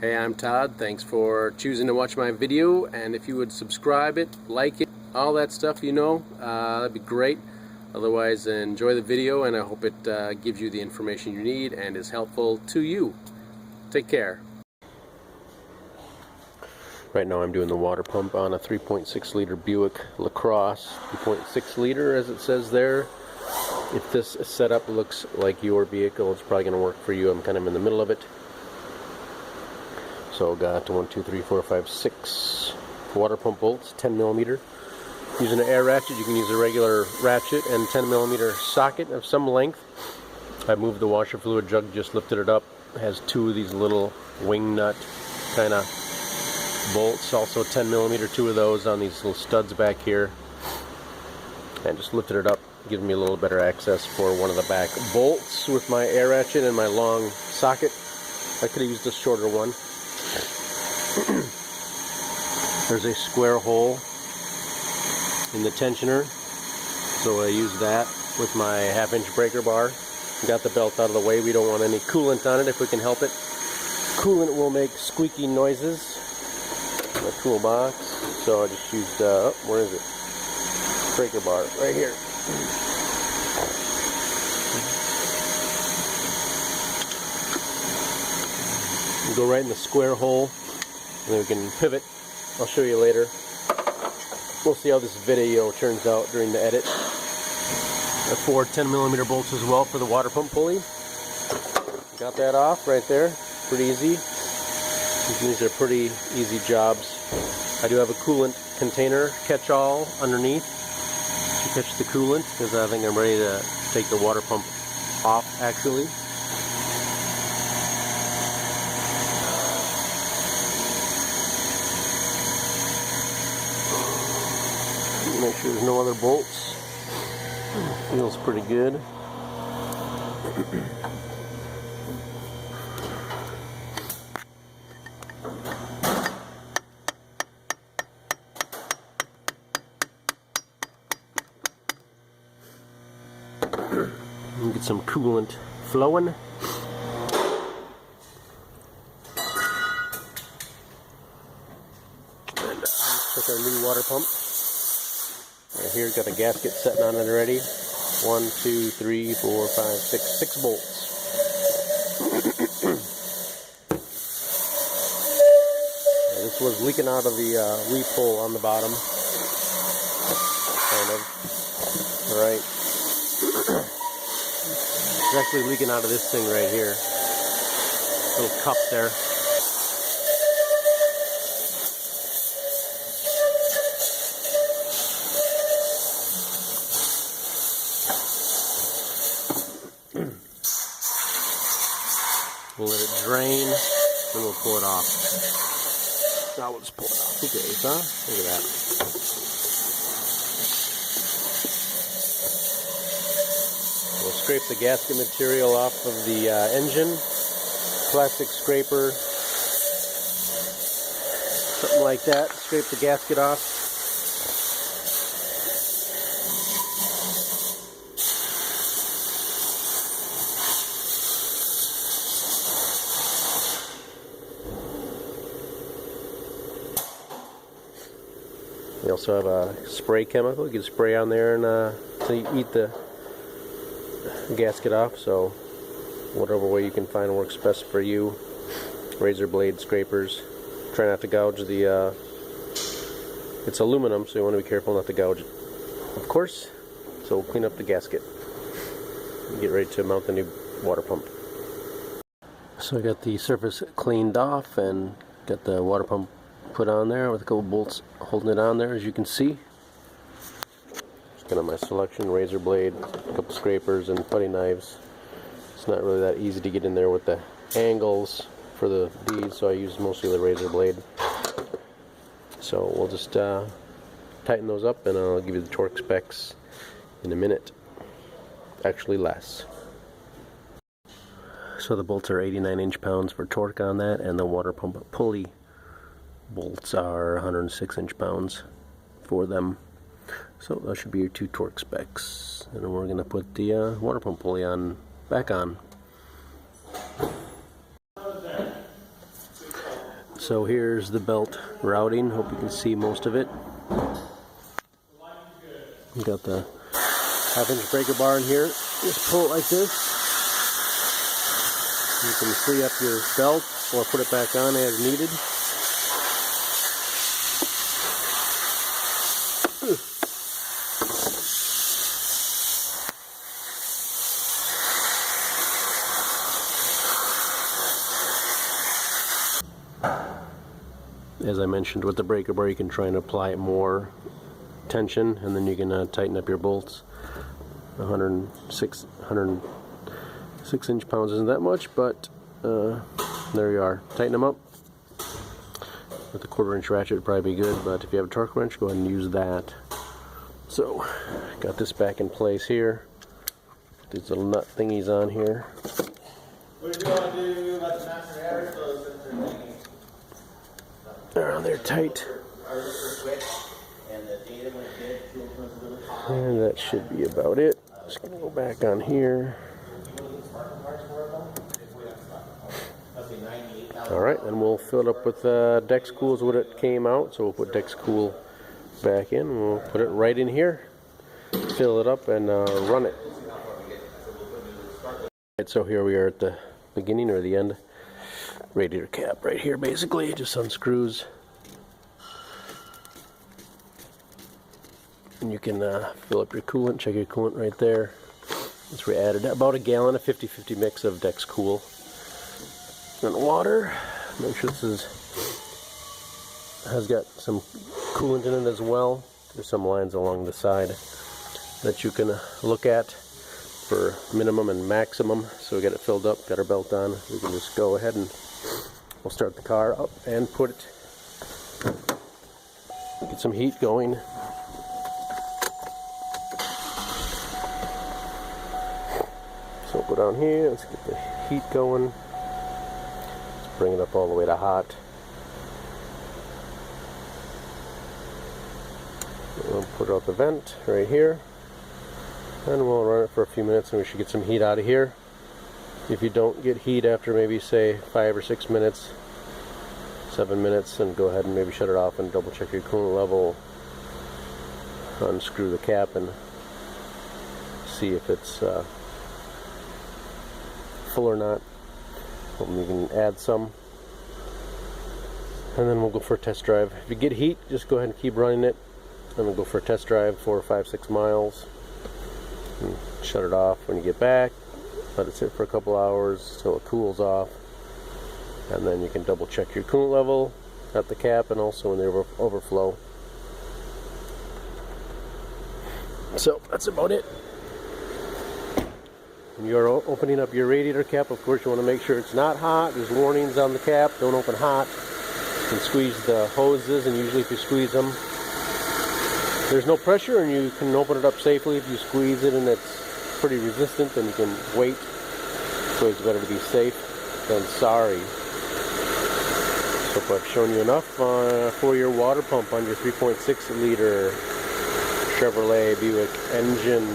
Hey, I'm Todd. Thanks for choosing to watch my video, and if you would subscribe it, like it, all that stuff, that'd be great. Otherwise, enjoy the video, and I hope it gives you the information you need and is helpful to you. Take care. Right now I'm doing the water pump on a 3.6 liter Buick LaCrosse, 3.6 liter as it says there. If this setup looks like your vehicle, it's probably going to work for you. I'm kind of in the middle of it. So got 1, 2, 3, 4, 5, 6 water pump bolts, 10 millimeter. Using an air ratchet, you can use a regular ratchet and 10 millimeter socket of some length. I moved the washer fluid jug, just lifted it up. It has 2 of these little wing nut kind of bolts, also 10 millimeter, 2 of those on these little studs back here. And just lifted it up, gives me a little better access for one of the back bolts with my air ratchet and my long socket. I could have used a shorter one. There's a square hole in the tensioner, so I use that with my 1/2-inch breaker bar. Got the belt out of the way. We don't want any coolant on it if we can help it. Coolant will make squeaky noises. My toolbox, so I just used where is it? Breaker bar right here. Go right in the square hole, and then we can pivot. I'll show you later. We'll see how this video turns out during the edit. The 4 10 millimeter bolts as well for the water pump pulley. Got that off right there. Pretty easy. These are pretty easy jobs. I do have a coolant container catch-all underneath to catch the coolant, because I think I'm ready to take the water pump off actually. Make sure there's no other bolts. Feels pretty good. Get some coolant flowing. And let's check our new water pump. Right here, got the gasket setting on it already. 1, 2, 3, 4, 5, 6 bolts. This was leaking out of the leaf hole on the bottom. Kind of. Alright. It's actually leaking out of this thing right here. Little cup there. We'll let it drain, then we'll pull it off. Now we'll just pull it off. Who cares, huh? Look at that. We'll scrape the gasket material off of the engine. Plastic scraper. Something like that. Scrape the gasket off. We also have a spray chemical. You can spray on there and so you eat the gasket off. So whatever way you can find works best for you. Razor blade scrapers. Try not to gouge the. It's aluminum, so you want to be careful not to gouge it, of course. So we'll clean up the gasket. Get ready to mount the new water pump. So I got the surface cleaned off and got the water pump put on there with a couple bolts holding it on there, as you can see. Just kind of my selection: razor blade, a couple scrapers, and putty knives. It's not really that easy to get in there with the angles for the beads, so I use mostly the razor blade. So we'll just tighten those up, and I'll give you the torque specs in a minute. Actually less. So the bolts are 89 inch-pounds for torque on that, and the water pump pulley bolts are 106 inch-pounds for them. So that should be your 2 torque specs. And then we're going to put the water pump pulley back on. So here's the belt routing. Hope you can see most of it. You got the 1/2-inch breaker bar in here. Just pull it like this. You can free up your belt or put it back on as needed. As I mentioned, with the breaker bar you can try and apply more tension, and then you can tighten up your bolts. 106 inch-pounds isn't that much, but there you are. Tighten them up. With a 1/4-inch ratchet would probably be good, but if you have a torque wrench, go ahead and use that. So, got this back in place here. These little nut thingies on here. What do you want to do about the master air flow since they're thinking? They're tight. And that should be about it. Just gonna go back on here. Alright, and we'll fill it up with Dex Cool is what it came out. So we'll put Dex Cool back in. We'll put it right in here. Fill it up and run it. Right, so here we are at the beginning or the end. Radiator cap right here, basically. It just unscrews. And you can fill up your coolant. Check your coolant right there. That's where we added about a gallon, a 50-50 mix of Dex Cool and water. Make sure this has got some coolant in it as well. There's some lines along the side that you can look at for minimum and maximum. So we got it filled up, got our belt on. We can just go ahead and we'll start the car up and put it, get some heat going. So we'll go down here, let's get the heat going. Let's bring it up all the way to hot. We'll put out the vent right here. And we'll run it for a few minutes and we should get some heat out of here. If you don't get heat after maybe say 5 or 6 minutes, 7 minutes, then go ahead and maybe shut it off and double check your coolant level. Unscrew the cap and see if it's full or not. You can add some. And then we'll go for a test drive. If you get heat, just go ahead and keep running it. And we'll go for a test drive, 4, 5, 6 miles. And shut it off when you get back. Let it sit for a couple hours till it cools off. And then you can double check your coolant level at the cap and also in the overflow. So that's about it. When you're opening up your radiator cap, of course you want to make sure it's not hot. There's warnings on the cap. Don't open hot. You can squeeze the hoses, and usually if you squeeze them, there's no pressure and you can open it up safely. If you squeeze it and it's pretty resistant, then you can wait. It's always better to be safe than sorry. Hope I've shown you enough for your water pump on your 3.6 liter Chevrolet Buick engine.